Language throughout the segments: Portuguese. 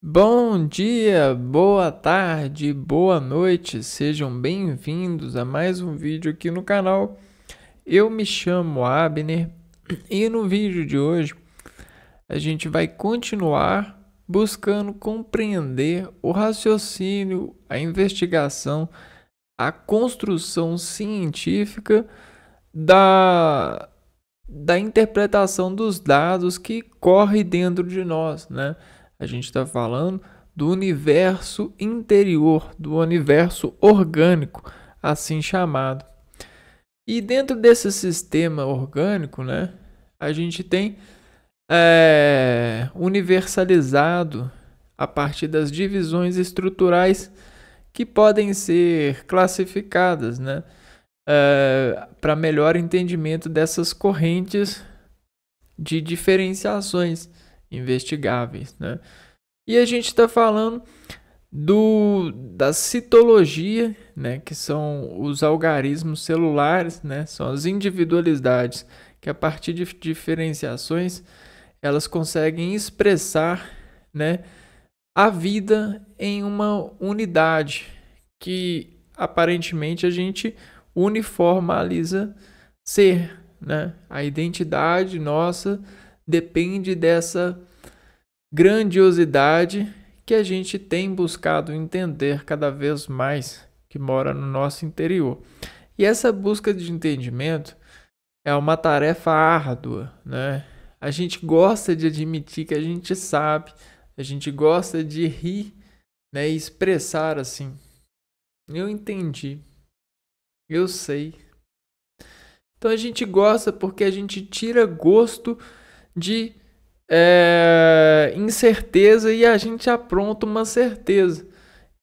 Bom dia, boa tarde, boa noite, sejam bem-vindos a mais um vídeo aqui no canal. Eu me chamo Abner e no vídeo de hoje a gente vai continuar buscando compreender o raciocínio, a investigação, a construção científica da, da interpretação dos dados que corre dentro de nós, né? A gente está falando do universo interior, do universo orgânico, assim chamado. E dentro desse sistema orgânico, né, a gente tem universalizado a partir das divisões estruturais que podem ser classificadas, né, para melhor entendimento dessas correntes de diferenciações investigáveis, né? E a gente está falando da citologia, né, que são os algarismos celulares, né, são as individualidades que a partir de diferenciações elas conseguem expressar, né, a vida em uma unidade que aparentemente a gente uniformaliza ser, né? A identidade nossa depende dessa grandiosidade que a gente tem buscado entender cada vez mais, que mora no nosso interior. E essa busca de entendimento é uma tarefa árdua, né? A gente gosta de admitir que a gente sabe, a gente gosta de rir, né, e expressar assim: eu entendi, eu sei. Então a gente gosta porque a gente tira gosto de incerteza e a gente apronta uma certeza.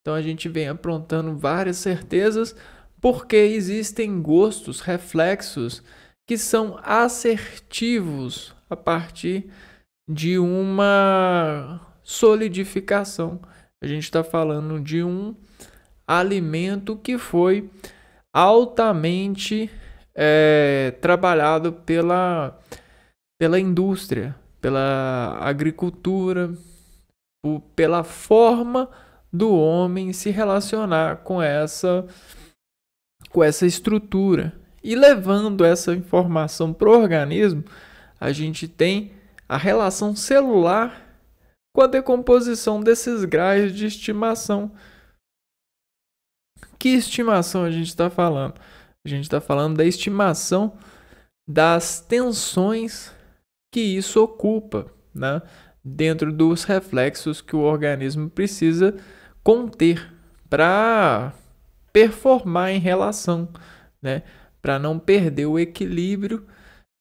Então a gente vem aprontando várias certezas porque existem gostos, reflexos que são assertivos a partir de uma solidificação. A gente está falando de um alimento que foi altamente trabalhado pela indústria, pela agricultura, pela forma do homem se relacionar com essa estrutura. E levando essa informação para o organismo, a gente tem a relação celular com a decomposição desses graios de estimação. Que estimação a gente está falando? A gente está falando da estimação das tensões que isso ocupa, né, dentro dos reflexos que o organismo precisa conter para performar em relação, né, para não perder o equilíbrio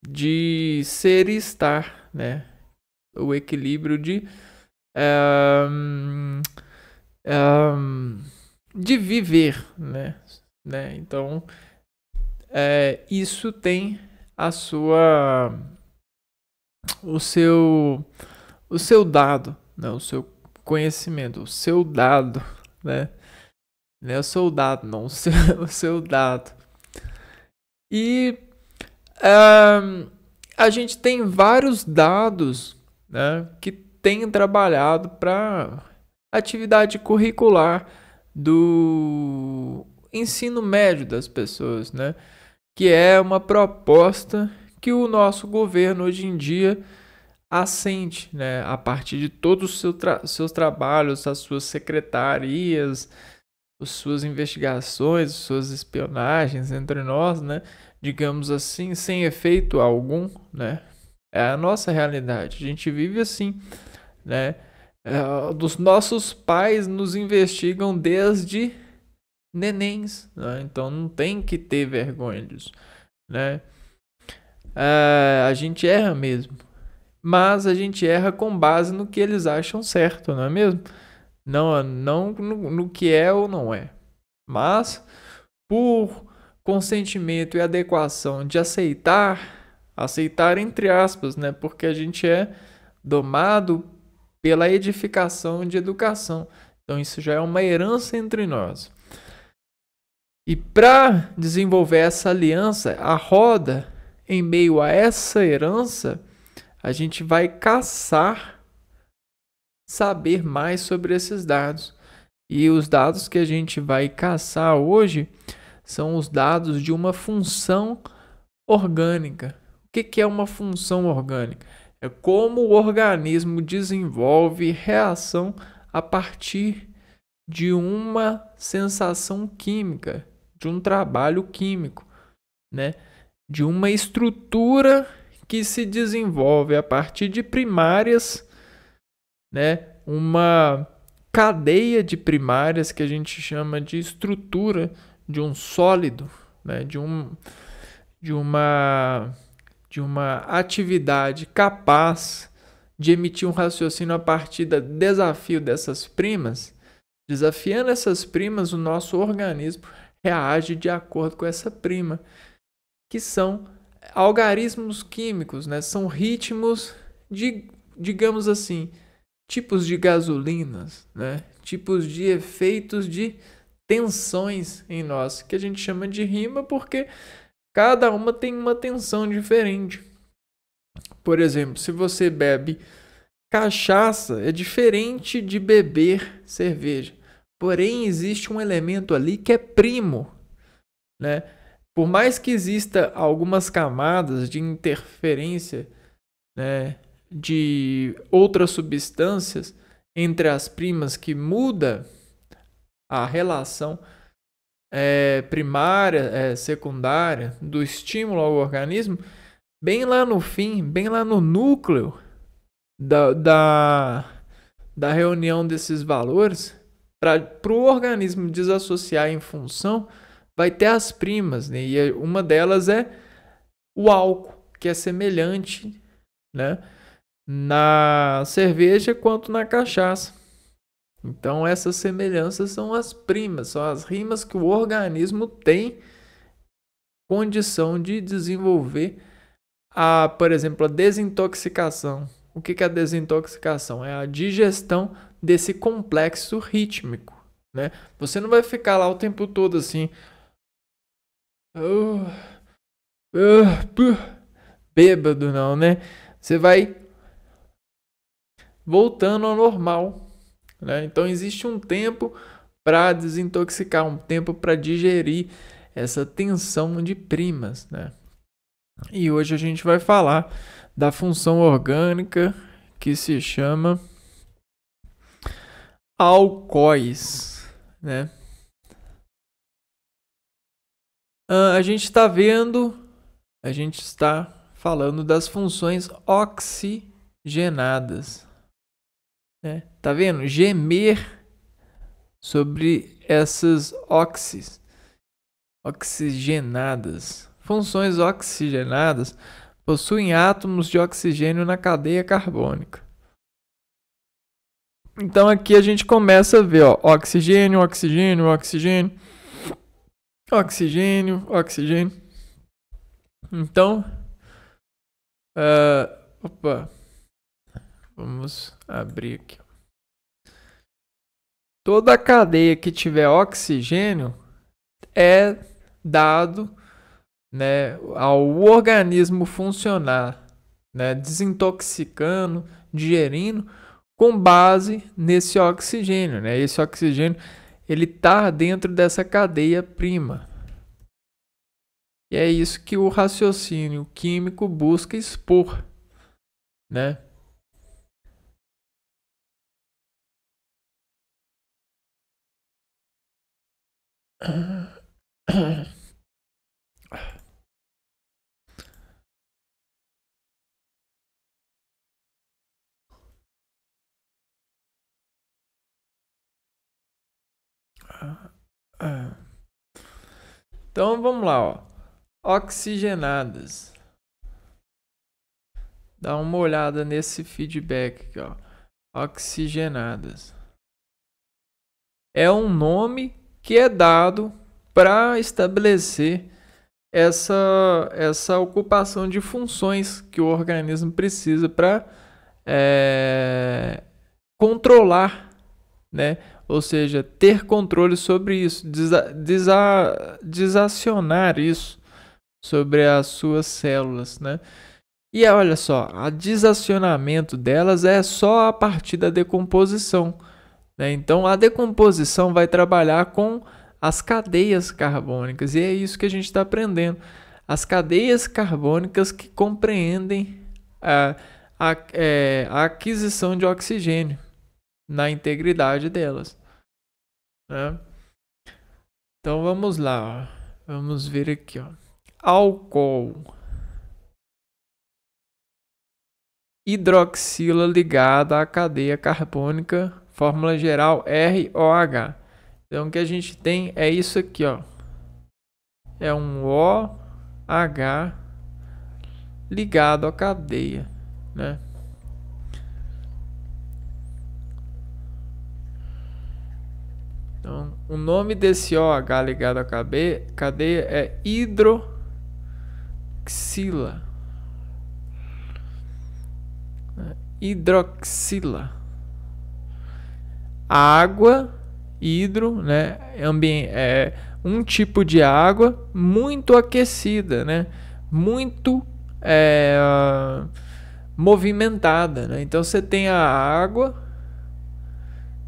de ser e estar, né, o equilíbrio de viver, né? Então, isso tem a sua, o seu dado, né? O seu conhecimento, o seu dado, né? Não é o soldado, não, o seu dado. E a gente tem vários dados, né, que tem trabalhado para atividade curricular do ensino médio das pessoas, né? Que é uma proposta que o nosso governo hoje em dia assente, né? A partir de todos os seus trabalhos, as suas secretarias, as suas investigações, as suas espionagens entre nós, né? Digamos assim, sem efeito algum, né? É a nossa realidade. A gente vive assim, né? Dos nossos pais nos investigam desde nenéns, né? Então não tem que ter vergonha disso, né? A gente erra mesmo, mas a gente erra com base no que eles acham certo, não é mesmo? Não no que é ou não é, mas por consentimento e adequação de aceitar entre aspas, né? Porque a gente é domado pela edificação de educação. Então isso já é uma herança entre nós. E para desenvolver essa aliança, a roda, em meio a essa herança, a gente vai caçar saber mais sobre esses dados. E os dados que a gente vai caçar hoje são os dados de uma função orgânica. O que é uma função orgânica? É como o organismo desenvolve reação a partir de uma sensação química, de um trabalho químico, né? De uma estrutura que se desenvolve a partir de primárias, né? Uma cadeia de primárias que a gente chama de estrutura de um sólido, né? de uma atividade capaz de emitir um raciocínio a partir do desafio dessas primas. Desafiando essas primas, o nosso organismo reage de acordo com essa prima, que são algarismos químicos, né? São ritmos de, digamos assim, tipos de gasolinas, né? Tipos de efeitos de tensões em nós, que a gente chama de rima porque cada uma tem uma tensão diferente. Por exemplo, se você bebe cachaça, é diferente de beber cerveja. Porém, existe um elemento ali que é primo, né? Por mais que exista algumas camadas de interferência, né, de outras substâncias entre as primas que muda a relação primária, secundária do estímulo ao organismo, bem lá no fim, bem lá no núcleo da reunião desses valores, para o organismo desassociar em função, vai ter as primas, né? E uma delas é o álcool, que é semelhante, né, na cerveja quanto na cachaça. Então essas semelhanças são as primas, são as rimas que o organismo tem condição de desenvolver por exemplo, a desintoxicação. O que é a desintoxicação? É a digestão desse complexo rítmico, né? Você não vai ficar lá o tempo todo assim, bêbado não, né? Você vai voltando ao normal, né? Então existe um tempo para desintoxicar, um tempo para digerir essa tensão de primas, né? E hoje a gente vai falar da função orgânica que se chama alcoóis, né? A gente está falando das funções oxigenadas, né? Tá vendo? Gemer sobre essas oxigenadas. Funções oxigenadas possuem átomos de oxigênio na cadeia carbônica. Então aqui a gente começa a ver, ó, oxigênio, oxigênio, oxigênio, oxigênio, oxigênio. Então, vamos abrir aqui. Toda a cadeia que tiver oxigênio é dado, né, ao organismo funcionar, né, desintoxicando, digerindo, com base nesse oxigênio, né? Esse oxigênio ele está dentro dessa cadeia prima. E é isso que o raciocínio químico busca expor, né? Então vamos lá, ó. Oxigenadas. Dá uma olhada nesse feedback aqui, ó. Oxigenadas. É um nome que é dado para estabelecer essa ocupação de funções que o organismo precisa para controlar, né? Ou seja, ter controle sobre isso, desacionar isso sobre as suas células, né? E olha só, o desacionamento delas é só a partir da decomposição, né? Então a decomposição vai trabalhar com as cadeias carbônicas, e é isso que a gente está aprendendo. As cadeias carbônicas que compreendem a aquisição de oxigênio na integridade delas, né? Então vamos lá, ó. Vamos ver aqui, ó. Álcool. Hidroxila ligada à cadeia carbônica, fórmula geral ROH. Então o que a gente tem é isso aqui, ó. É um OH ligado à cadeia, né? Então, o nome desse OH ligado à cadeia é hidroxila. Hidroxila. Água, hidro, né? É um tipo de água muito aquecida, né? Muito movimentada, né? Então você tem a água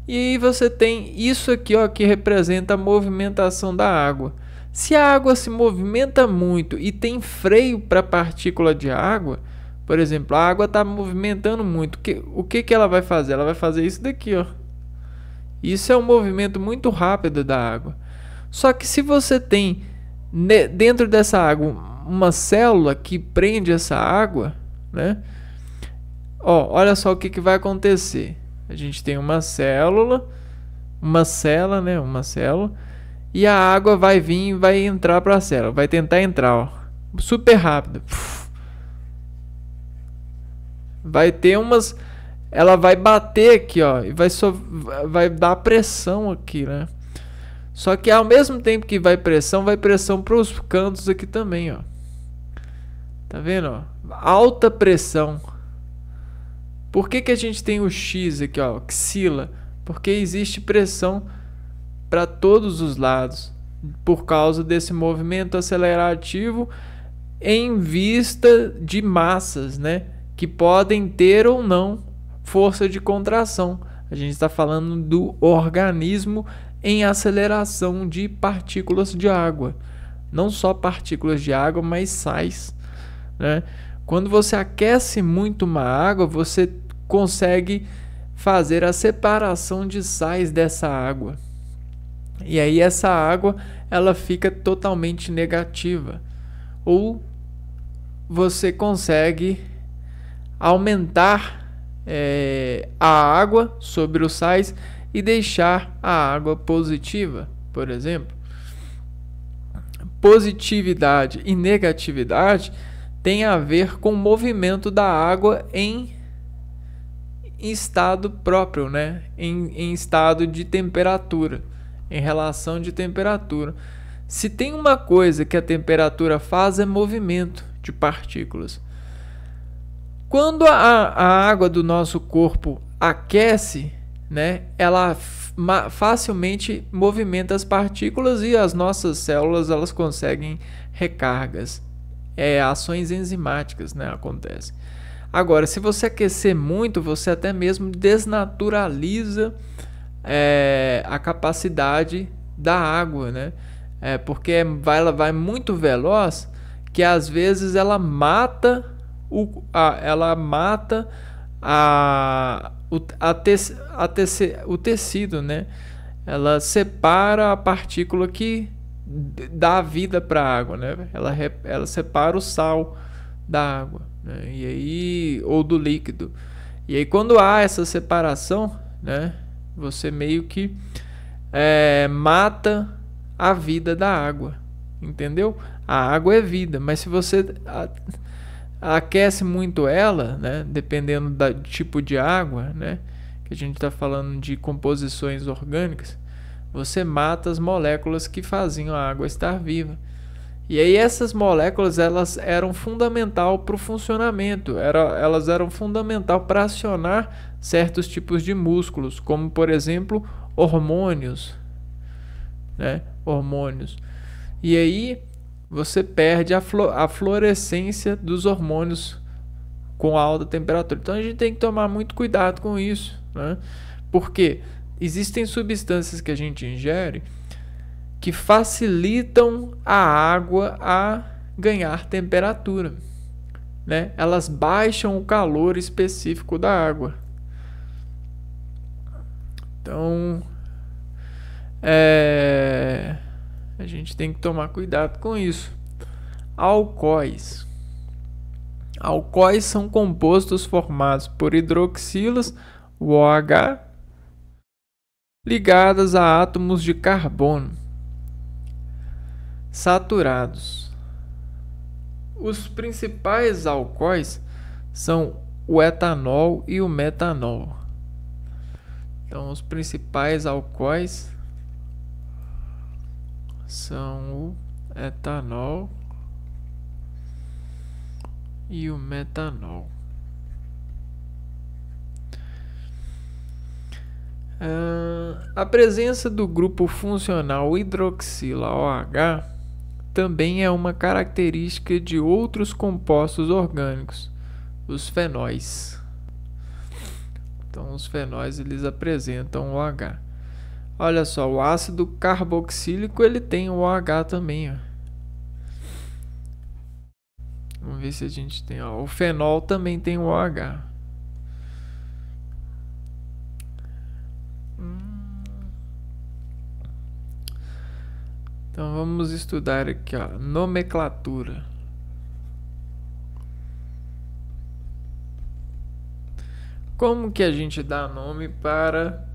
e aí você tem isso aqui, ó, que representa a movimentação da água. Se a água se movimenta muito e tem freio para partícula de água, por exemplo, a água está movimentando muito, o que ela vai fazer? Ela vai fazer isso daqui, ó. Isso é um movimento muito rápido da água. Só que se você tem dentro dessa água uma célula que prende essa água, né? Ó, olha só o que vai acontecer. A gente tem uma célula, né? Uma célula, e a água vai vir e vai entrar para a célula, vai tentar entrar, ó, super rápido. Vai ter ela vai bater aqui, ó, e vai dar pressão aqui, né? Só que ao mesmo tempo que vai pressão para os cantos aqui também, ó. Tá vendo, ó? Alta pressão. Por que a gente tem o X aqui, ó, axila? Porque existe pressão para todos os lados por causa desse movimento acelerativo em vista de massas, né, que podem ter ou não força de contração. A gente está falando do organismo em aceleração de partículas de água, não só partículas de água, mas sais, né? Quando você aquece muito uma água, você consegue fazer a separação de sais dessa água. E aí essa água, ela fica totalmente negativa. Ou você consegue aumentar a água sobre os sais e deixar a água positiva, por exemplo. Positividade e negatividade tem a ver com o movimento da água em estado próprio, né? Em estado de temperatura, em relação de temperatura. Se tem uma coisa que a temperatura faz é movimento de partículas. Quando a água do nosso corpo aquece, né, ela facilmente movimenta as partículas e as nossas células elas conseguem recargas. Ações enzimáticas, né, acontecem. Agora, se você aquecer muito, você até mesmo desnaturaliza a capacidade da água, né? Porque ela vai muito veloz, que às vezes ela mata o tecido, né? Ela separa a partícula que dá vida para a água, né? Ela separa o sal da água, né? E aí, ou do líquido. E aí quando há essa separação, né, você meio que mata a vida da água, entendeu? A água é vida, mas se você aquece muito ela, né, dependendo do tipo de água, né, que a gente está falando de composições orgânicas, você mata as moléculas que faziam a água estar viva. E aí essas moléculas elas eram fundamental para o funcionamento, elas eram fundamental para acionar certos tipos de músculos, como por exemplo hormônios, né? Hormônios. E aí você perde a fluorescência dos hormônios com alta temperatura. Então a gente tem que tomar muito cuidado com isso, né? Porque existem substâncias que a gente ingere que facilitam a água a ganhar temperatura, né? Elas baixam o calor específico da água. Então, a gente tem que tomar cuidado com isso. Alcoóis. Alcoóis são compostos formados por hidroxilas, OH, ligadas a átomos de carbono saturados. Os principais alcoóis são o etanol e o metanol. Então, os principais alcoóis são o etanol e o metanol. A presença do grupo funcional hidroxila OH também é uma característica de outros compostos orgânicos, os fenóis. Então, os fenóis eles apresentam OH. Olha só, o ácido carboxílico ele tem o OH também. Ó. Vamos ver se a gente tem. Ó, o fenol também tem o OH. Então vamos estudar aqui, ó, nomenclatura. Como que a gente dá nome para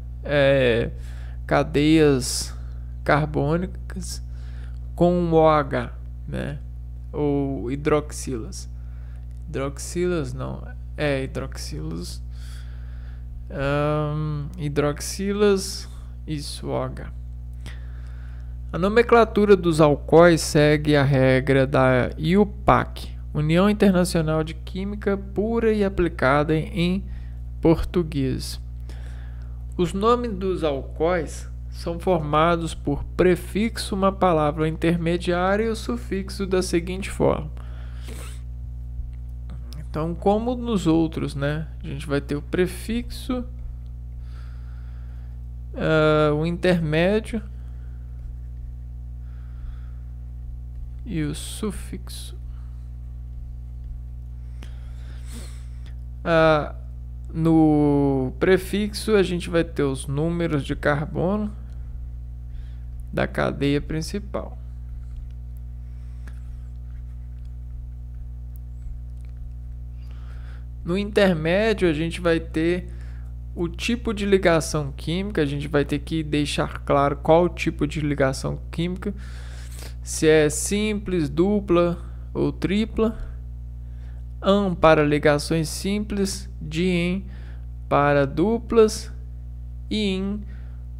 cadeias carbônicas com OH, né? Ou hidroxilas. Hidroxilas não, hidroxilas. Hidroxilas, isso, OH. A nomenclatura dos alcoóis segue a regra da IUPAC, União Internacional de Química Pura e Aplicada em Português. Os nomes dos alcoóis são formados por prefixo, uma palavra intermediária e o sufixo da seguinte forma. Então, como nos outros, né? A gente vai ter o prefixo, o intermédio e o sufixo. No prefixo a gente vai ter os números de carbono da cadeia principal. No intermédio a gente vai ter o tipo de ligação química, a gente vai ter que deixar claro qual o tipo de ligação química, se é simples, dupla ou tripla. An para ligações simples, dien para duplas e in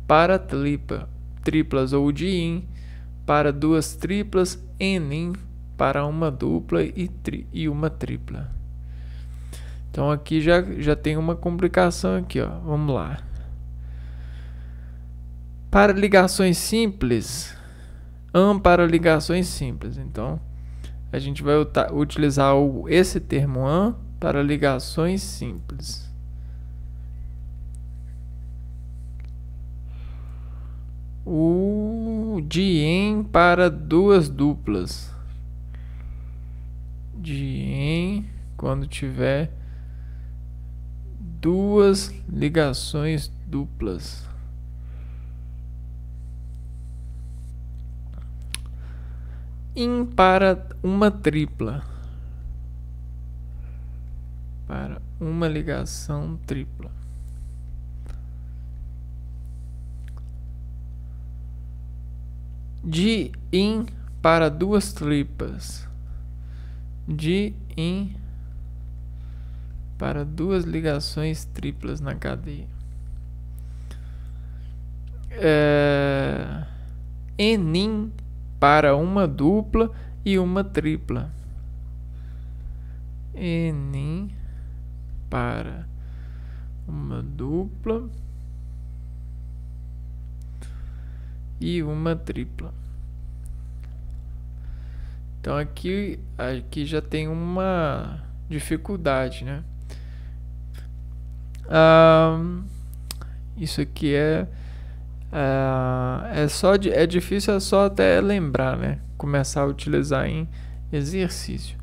para triplas, ou dien para duas triplas, enin para uma dupla e uma tripla. Então aqui já tem uma complicação aqui, ó. Vamos lá. Para ligações simples, an para ligações simples. Então a gente vai utilizar esse termo an para ligações simples. O dien para duas duplas. Dien quando tiver duas ligações duplas. In para uma tripla. Para uma ligação tripla. Di-in para duas triplas. Di-in para duas ligações triplas na cadeia. Enin para uma dupla e uma tripla. Enin para uma dupla e uma tripla. Então aqui já tem uma dificuldade, né? Isso aqui é difícil, é só até lembrar, né? Começar a utilizar em exercício.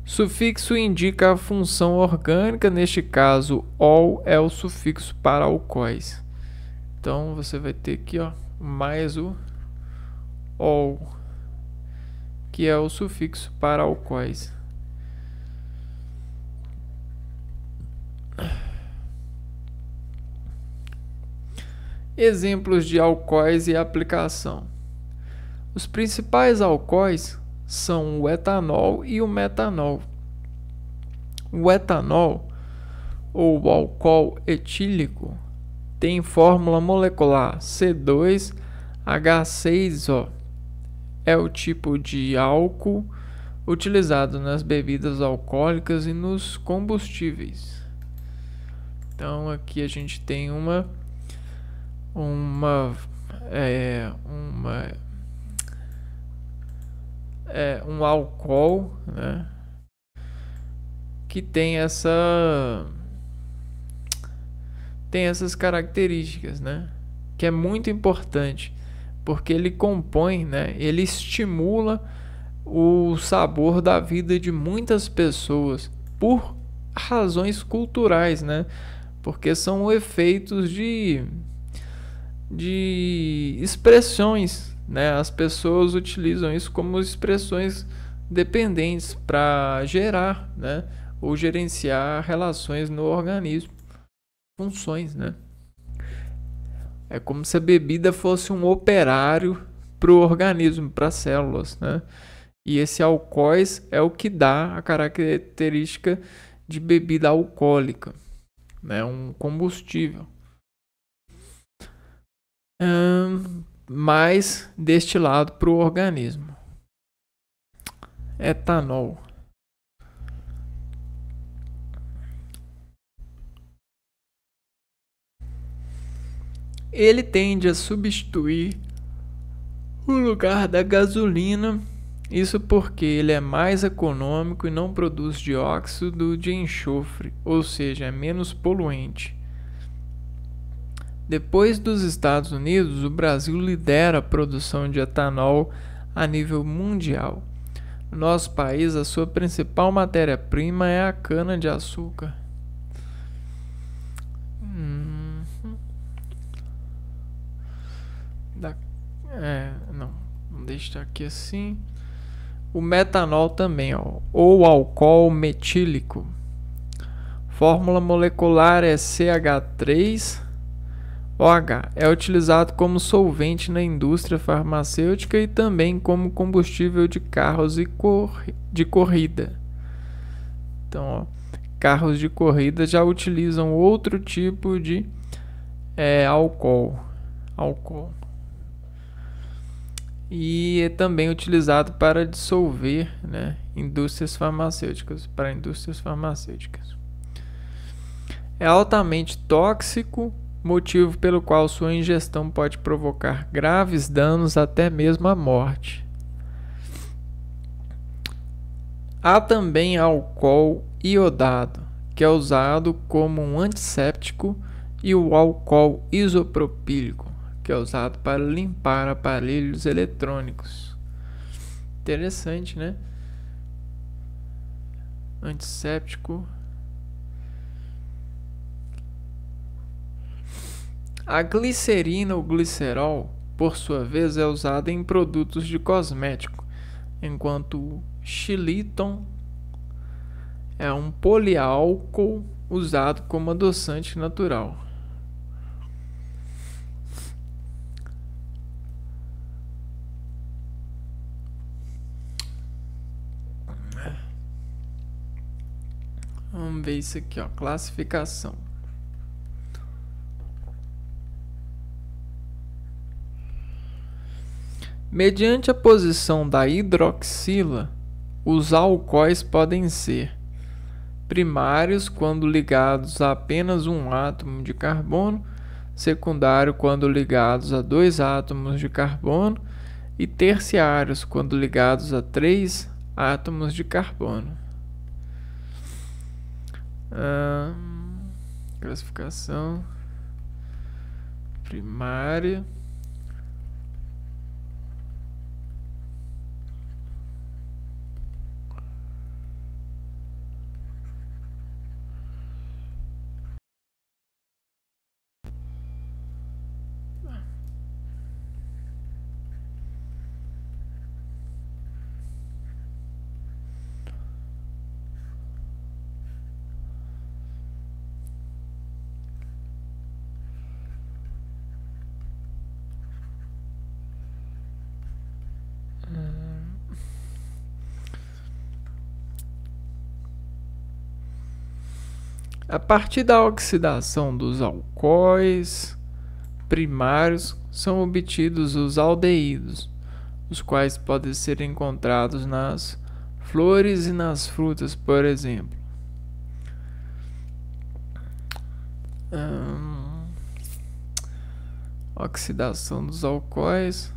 Sufixo indica a função orgânica, neste caso, ol é o sufixo para alcoóis. Então você vai ter aqui, ó, mais o ol, que é o sufixo para alcoóis. Exemplos de alcoóis e aplicação. Os principais alcoóis são o etanol e o metanol. O etanol, ou álcool etílico, tem fórmula molecular C2H6O. É o tipo de álcool utilizado nas bebidas alcoólicas e nos combustíveis. Então aqui a gente tem um álcool, né, que tem essas características, né, que é muito importante, porque ele compõe, né, ele estimula o sabor da vida de muitas pessoas por razões culturais, né, porque são efeitos de expressões, né? As pessoas utilizam isso como expressões dependentes para gerar, né, ou gerenciar relações no organismo, funções, né? É como se a bebida fosse um operário para o organismo, para as células, né? E esse alcoóis é o que dá a característica de bebida alcoólica, né? Um combustível mais destilado para o organismo. Etanol. Ele tende a substituir o lugar da gasolina, isso porque ele é mais econômico e não produz dióxido de enxofre, ou seja, é menos poluente. Depois dos Estados Unidos, o Brasil lidera a produção de etanol a nível mundial. No nosso país, a sua principal matéria-prima é a cana-de-açúcar. Vamos deixar aqui assim. O metanol também, ó, ou álcool metílico. Fórmula molecular é CH3OH. É utilizado como solvente na indústria farmacêutica e também como combustível de carros de corrida. Então, ó, carros de corrida já utilizam outro tipo de álcool. E é também utilizado para dissolver, né, para indústrias farmacêuticas. É altamente tóxico, motivo pelo qual sua ingestão pode provocar graves danos, até mesmo a morte. Há também álcool iodado, que é usado como um antisséptico, e o álcool isopropílico, que é usado para limpar aparelhos eletrônicos. Interessante, né? Antisséptico. A glicerina ou glicerol, por sua vez, é usada em produtos de cosmético, enquanto o xilitol é um poliálcool usado como adoçante natural. Vamos ver isso aqui, ó, classificação. Mediante a posição da hidroxila, os alcoóis podem ser primários quando ligados a apenas um átomo de carbono, secundário quando ligados a 2 átomos de carbono e terciários quando ligados a 3 átomos de carbono. Classificação primária. A partir da oxidação dos alcoóis primários são obtidos os aldeídos, os quais podem ser encontrados nas flores e nas frutas, por exemplo. Oxidação dos alcoóis.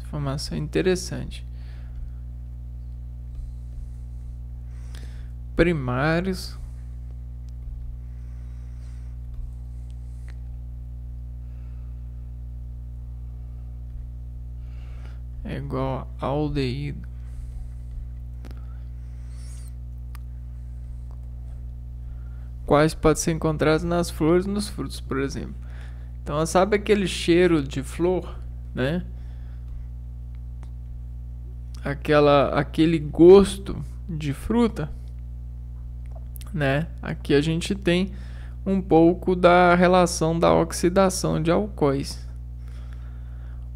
Informação interessante. Primários é igual a aldeído. Quais podem ser encontrados nas flores e nos frutos, por exemplo. Então, sabe aquele cheiro de flor, né? Aquele gosto de fruta, né? Aqui a gente tem um pouco da relação da oxidação de alcoóis.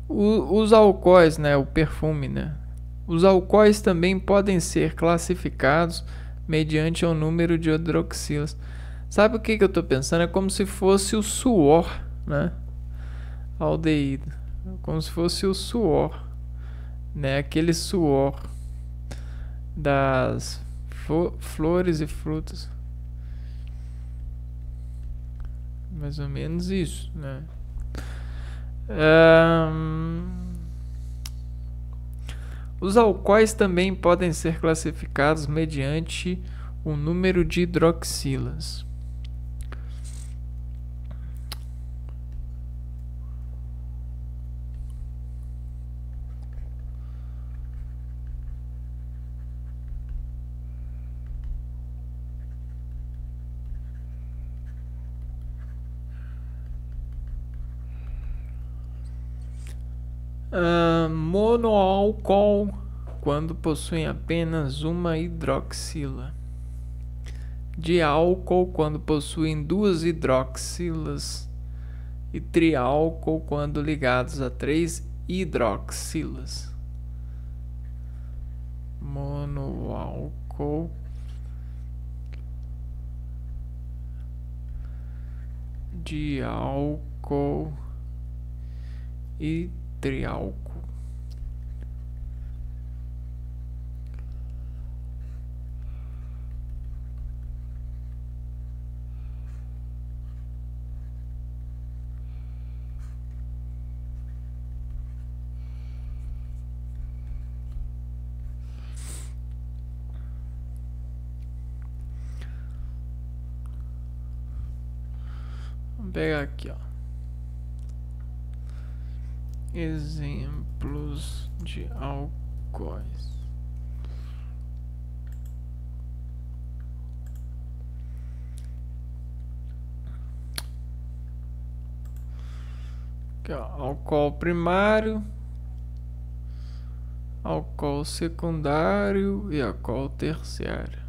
Os alcoóis, né? O perfume, né? Os alcoóis também podem ser classificados mediante o número de hidroxilas. Sabe o que eu estou pensando? É como se fosse o suor, né? Aldeído. Como se fosse o suor, né? Aquele suor das flores e frutas. Mais ou menos isso, né? Os alcoóis também podem ser classificados mediante o número de hidroxilas. Monoálcool quando possuem apenas uma hidroxila. Diálcool quando possuem duas hidroxilas. E triálcool quando ligados a 3 hidroxilas. Monoálcool, diálcool e triálcool. Vamos pegar aqui, ó. Exemplos de alcoóis. Aqui, ó, álcool primário, álcool secundário e álcool terciário.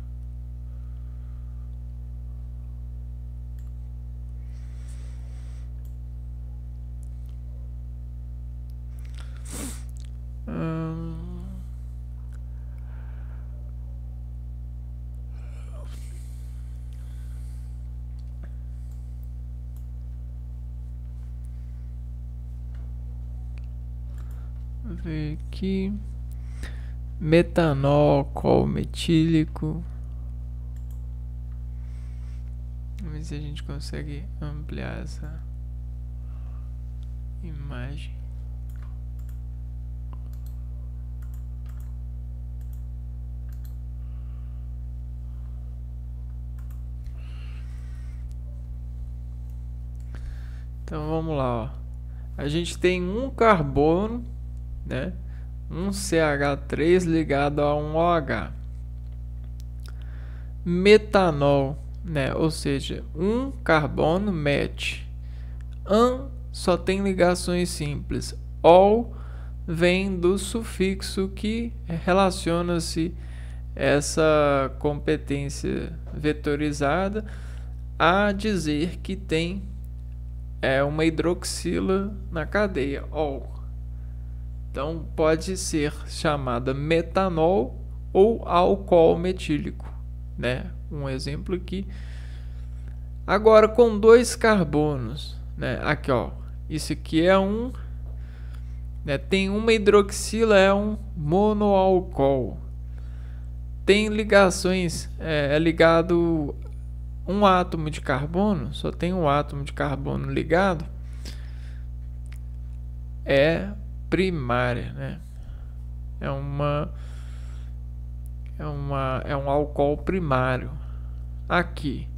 Vou ver aqui. Metanol, álcool metílico. Vamos ver se a gente consegue ampliar essa imagem. Então vamos lá, ó. A gente tem um carbono, né? Um CH3 ligado a um OH. Metanol, né? Ou seja, um carbono MET. An só tem ligações simples. Ol vem do sufixo que relaciona-se essa competência vetorizada a dizer que tem uma hidroxila na cadeia, ol. Então pode ser chamada metanol ou álcool metílico, né? Um exemplo aqui. Agora com dois carbonos, né? Aqui, ó, isso aqui é um, né? Tem uma hidroxila, é um monoálcool. Tem ligações, é ligado um átomo de carbono, só tem um átomo de carbono ligado, é primária, né? É um álcool primário. Aqui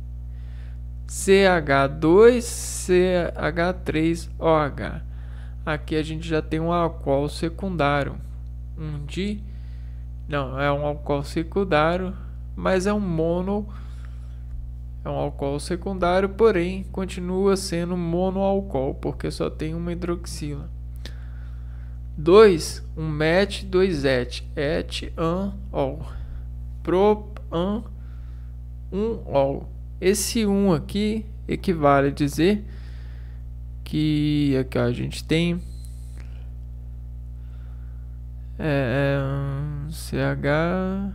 CH2CH3OH. Aqui a gente já tem um álcool secundário, não, é um álcool secundário, mas é um álcool secundário, porém continua sendo monoálcool, porque só tem uma hidroxila. 2, um MET, 2 ET, ET, AN, OL. Prop, AN, 1 OL. Esse 1 aqui equivale a dizer que aqui a gente tem CH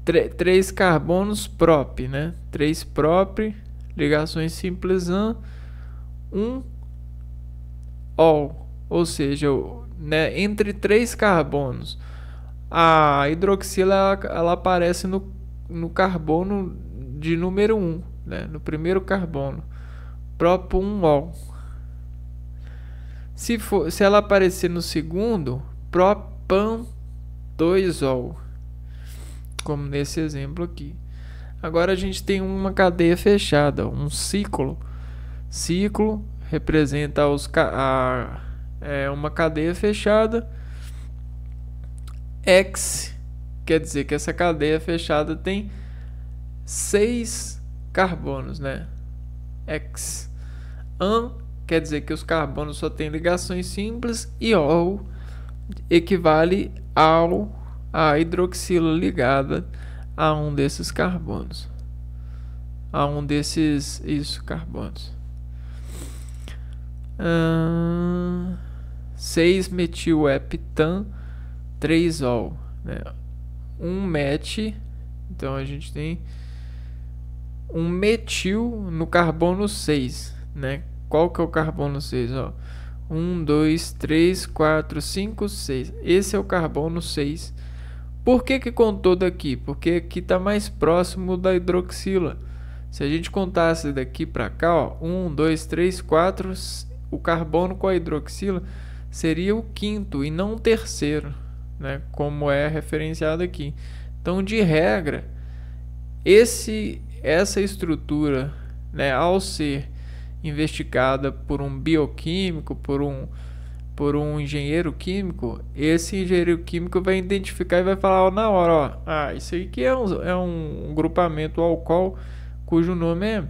3 carbonos prop, né? 3 prop, ligações simples AN, 1 OL, ou seja, né, entre 3 carbonos. A hidroxila ela aparece no carbono de número 1, né? No primeiro carbono, prop 1 OL. Se ela aparecer no segundo, propan 2 OL, como nesse exemplo aqui. Agora a gente tem uma cadeia fechada, um ciclo. Ciclo representa uma cadeia fechada. X quer dizer que essa cadeia fechada tem 6 carbonos, né? X. An quer dizer que os carbonos só têm ligações simples. E ol equivale a hidroxila ligada a um desses carbonos, carbonos. 6-metil-heptan 3-ol, né? Um MET, então a gente tem um metil no carbono 6, né? Qual que é o carbono 6? Ó? 1, 2, 3, 4, 5, 6. Esse é o carbono 6. Por que contou daqui? Porque aqui está mais próximo da hidroxila. Se a gente contasse daqui para cá, ó, 1, 2, 3, 4, o carbono com a hidroxila seria o quinto e não o terceiro, né? Como é referenciado aqui. Então, de regra, essa estrutura, né, ao ser investigada por um bioquímico, por um engenheiro químico, esse engenheiro químico vai identificar e vai falar na hora, ó, isso aqui é um grupamento álcool cujo nome é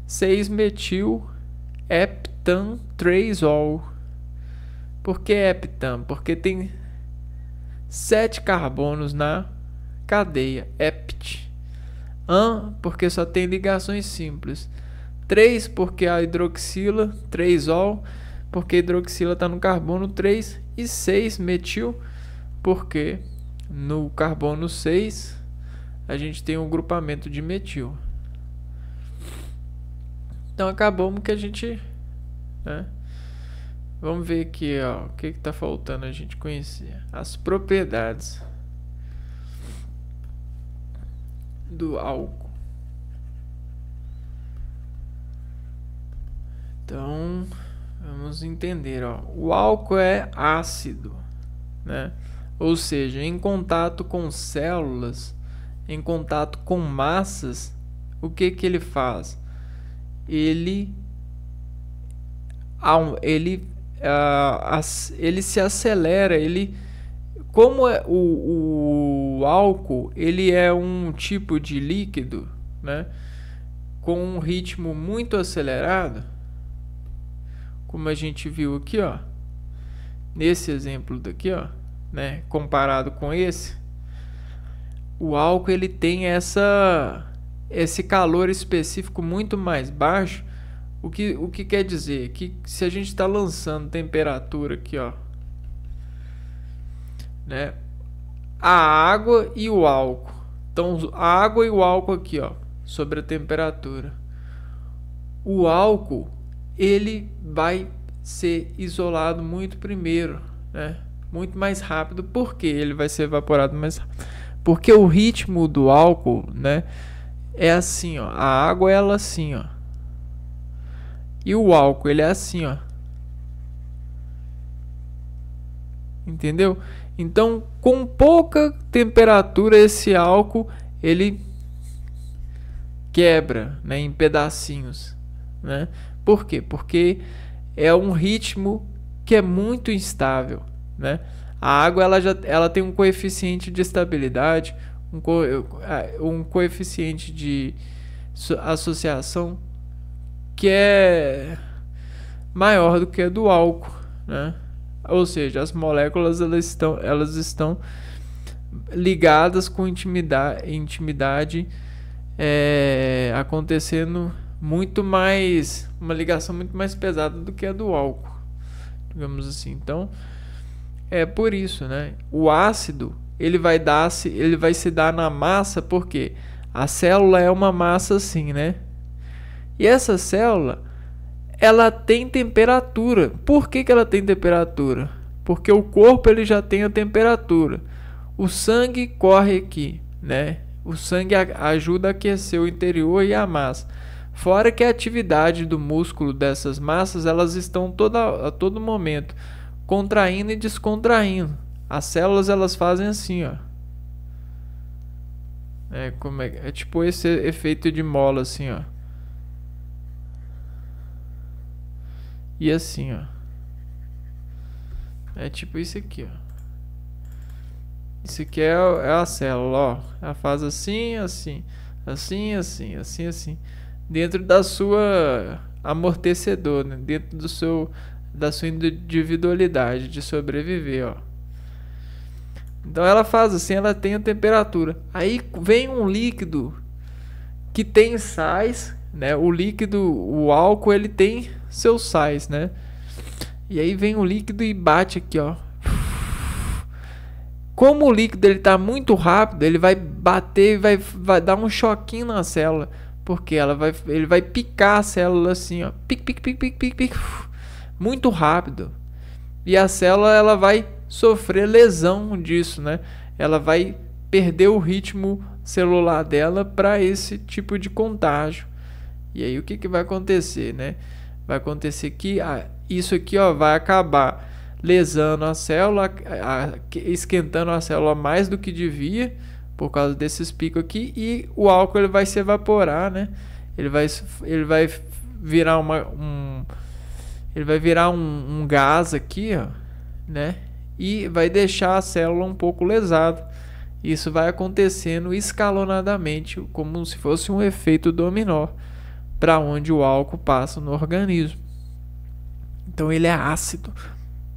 6-metil-heptan-3-ol. Por que heptan? Porque tem 7 carbonos na cadeia hept. An, porque só tem ligações simples. 3, porque a hidroxila, 3-ol, porque a hidroxila está no carbono 3. E 6-metil, porque no carbono 6 a gente tem um grupamento de metil. Então acabamos que a gente, né? Vamos ver aqui, ó, o que está faltando a gente conhecer. As propriedades do álcool. Então, vamos entender, ó. O álcool é ácido, né? Ou seja, em contato com células, em contato com massas, o que ele faz? Ele ele se acelera, como o álcool ele é um tipo de líquido, né, com um ritmo muito acelerado, como a gente viu aqui, ó, nesse exemplo daqui, ó, né, comparado com o álcool ele tem esse calor específico muito mais baixo. O que quer dizer que se a gente está lançando temperatura aqui, ó, né, a água e o álcool, então a água e o álcool aqui, ó, sobre a temperatura, o álcool ele vai ser isolado muito primeiro, né, muito mais rápido. Por que ele vai ser evaporado mais rápido? Porque o ritmo do álcool, né, é assim, ó, a água ela assim, ó, e o álcool ele é assim, ó, entendeu? Então, com pouca temperatura esse álcool ele quebra, né, em pedacinhos, né? Por quê? Porque é um ritmo que é muito instável, né? A água ela tem um coeficiente de estabilidade, um coeficiente de associação que é maior do que a do álcool, né? Ou seja, as moléculas elas estão ligadas com intimidade acontecendo muito mais, uma ligação muito mais pesada do que a do álcool, digamos assim. Então é por isso, né? O ácido ele vai se dar na massa, porque a célula é uma massa assim, né? E essa célula ela tem temperatura. Por que ela tem temperatura? Porque o corpo ele já tem a temperatura. O sangue corre aqui, né? O sangue ajuda a aquecer o interior e a massa. Fora que a atividade do músculo dessas massas, elas estão a todo momento contraindo e descontraindo. As células elas fazem assim, ó. É tipo esse efeito de mola assim, ó. E assim, ó. É tipo isso aqui, ó. Isso aqui é a célula, ó. Ela faz assim, assim, assim, assim, assim, assim. Dentro da sua amortecedor, né? Dentro da sua individualidade de sobreviver, ó. Então ela faz assim, ela tem a temperatura. Aí vem um líquido que tem sais, né? O líquido, o álcool, ele tem seus sais, né? E aí vem o líquido e bate aqui, ó. Como o líquido ele tá muito rápido, ele vai bater e vai dar um choquinho na célula, porque ele vai picar a célula assim, ó, pic, pic, pic, pic, pic, pic, muito rápido. E a célula ela vai sofrer lesão disso, né? Ela vai perder o ritmo celular dela para esse tipo de contágio. E aí o que vai acontecer, né? Vai acontecer que isso aqui, ó, vai acabar lesando a célula, esquentando a célula mais do que devia por causa desses picos aqui, e o álcool ele vai se evaporar, né? Ele vai virar um gás aqui, ó, né? E vai deixar a célula um pouco lesada. Isso vai acontecendo escalonadamente, como se fosse um efeito dominó, para onde o álcool passa no organismo. Então ele é ácido,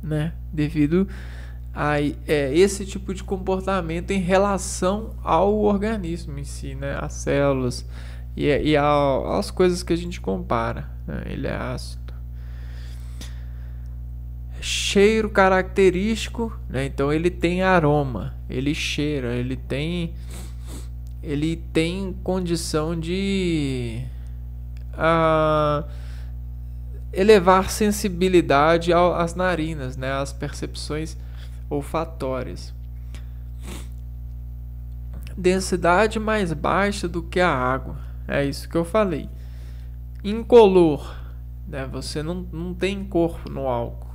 né? Devido a esse tipo de comportamento em relação ao organismo em si, né? As células e as coisas que a gente compara, né? Ele é ácido. Cheiro característico, né? Então ele tem aroma, ele cheira, ele tem condição de elevar sensibilidade às narinas, né? Às percepções olfatórias. Densidade mais baixa do que a água, é isso que eu falei. Incolor, né? Você não tem cor no álcool,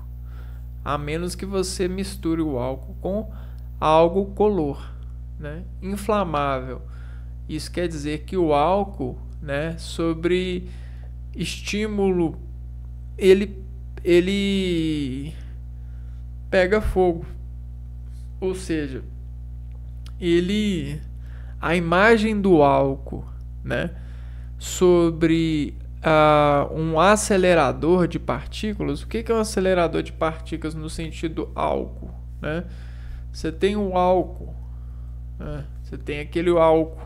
a menos que você misture o álcool com algo color, né? Inflamável, isso quer dizer que o álcool, né, sobre estímulo, ele ele pega fogo. Ou seja, a imagem do álcool, né, sobre um acelerador de partículas. O que é um acelerador de partículas no sentido álcool, né? Você tem o álcool, né? Você tem aquele álcool.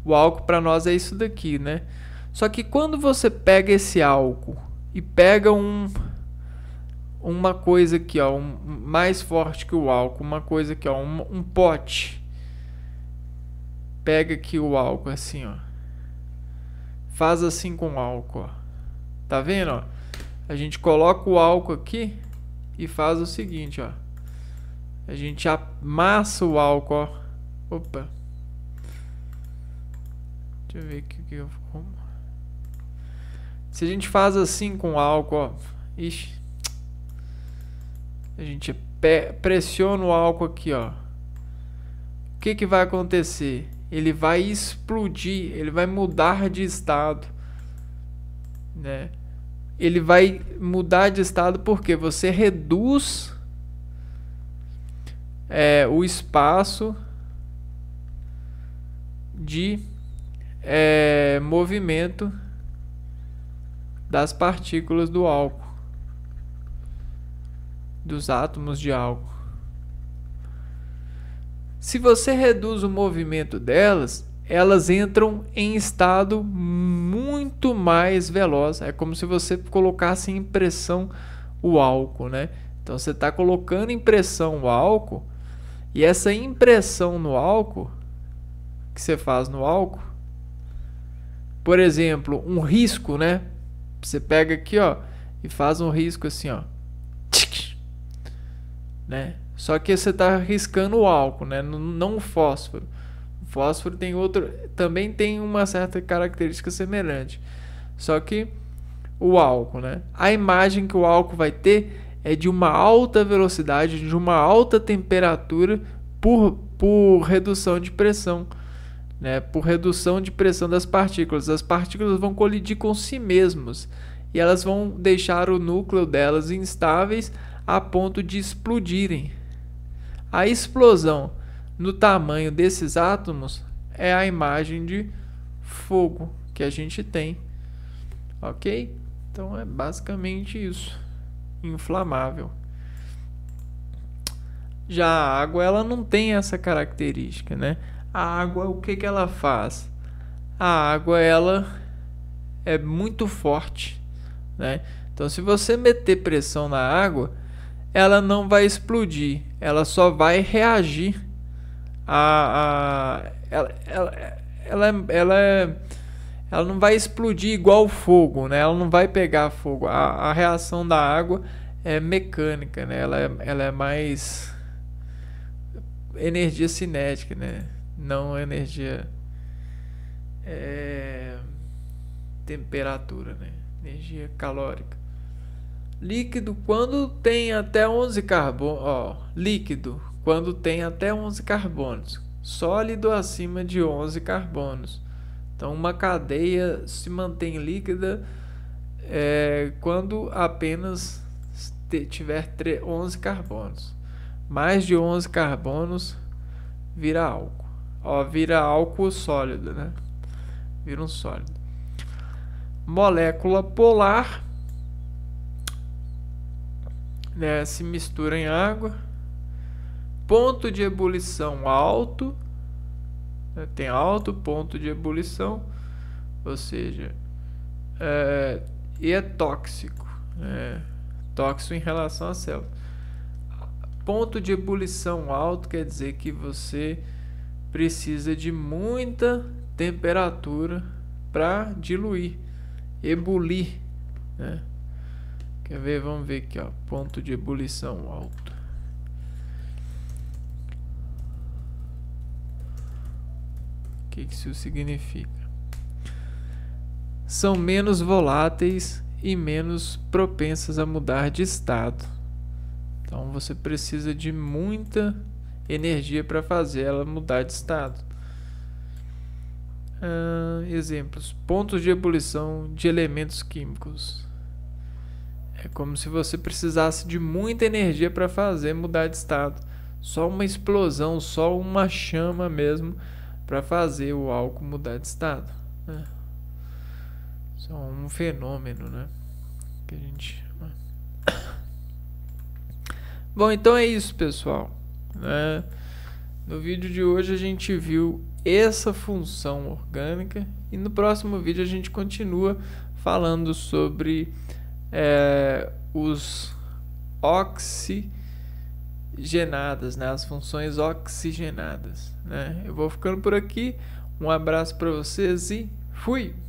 O álcool para nós é isso daqui, né? Só que quando você pega esse álcool e pega uma coisa aqui, ó, mais forte que o álcool, uma coisa aqui, ó, um pote. Pega aqui o álcool assim, ó. Faz assim com o álcool, ó. Tá vendo, ó? A gente coloca o álcool aqui e faz o seguinte, ó. A gente amassa o álcool, ó. Opa. Deixa eu ver aqui o que eu vou. Se a gente faz assim com o álcool, ó. Ixi. A gente pressiona o álcool aqui, ó. O que vai acontecer? Ele vai explodir, ele vai mudar de estado, né? Ele vai mudar de estado porque você reduz o espaço de movimento das partículas do álcool, dos átomos de álcool. Se você reduz o movimento delas, elas entram em estado muito mais veloz. É como se você colocasse em pressão o álcool, né? Então você está colocando em pressão o álcool, e essa impressão no álcool que você faz no álcool, por exemplo, um risco, né? Você pega aqui, ó, e faz um risco assim, ó, né? Só que você está riscando o álcool, né? Não o fósforo. O fósforo também tem uma certa característica semelhante. Só que o álcool, né? A imagem que o álcool vai ter é de uma alta velocidade, de uma alta temperatura por redução de pressão, né? Por redução de pressão das partículas. As partículas vão colidir com si mesmas e elas vão deixar o núcleo delas instáveis a ponto de explodirem. A explosão no tamanho desses átomos é a imagem de fogo que a gente tem, ok? Então é basicamente isso, inflamável. Já a água, ela não tem essa característica, né? A água, o que ela faz? A água, ela é muito forte, né? Então se você meter pressão na água, ela não vai explodir, ela só vai reagir ela não vai explodir igual o fogo, né? Ela não vai pegar fogo. A reação da água é mecânica, né? Ela é mais energia cinética, né? Não energia temperatura, né? Energia calórica. Líquido quando tem até 11 carbonos, líquido quando tem até 11 carbonos, sólido acima de 11 carbonos. Então uma cadeia se mantém líquida quando apenas tiver 11 carbonos. Mais de 11 carbonos vira álcool. Vira álcool sólido, né? Vira um sólido. Molécula polar, né, se mistura em água. Ponto de ebulição alto, né, tem alto ponto de ebulição, ou seja, e é tóxico, tóxico em relação à célula. Ponto de ebulição alto quer dizer que você precisa de muita temperatura para diluir, ebulir, né? Quer ver? Vamos ver aqui, ó. Ponto de ebulição alto. O que isso significa? São menos voláteis e menos propensas a mudar de estado. Então você precisa de muita energia para fazer ela mudar de estado. Exemplos: pontos de ebulição de elementos químicos. É como se você precisasse de muita energia para fazer mudar de estado. Só uma explosão, só uma chama mesmo para fazer o álcool mudar de estado, né? Só um fenômeno, né? Que a gente chama. Bom, então é isso, pessoal, né? No vídeo de hoje a gente viu essa função orgânica e no próximo vídeo a gente continua falando sobre os oxigenadas, né? As funções oxigenadas, né? Eu vou ficando por aqui. Um abraço para vocês e fui!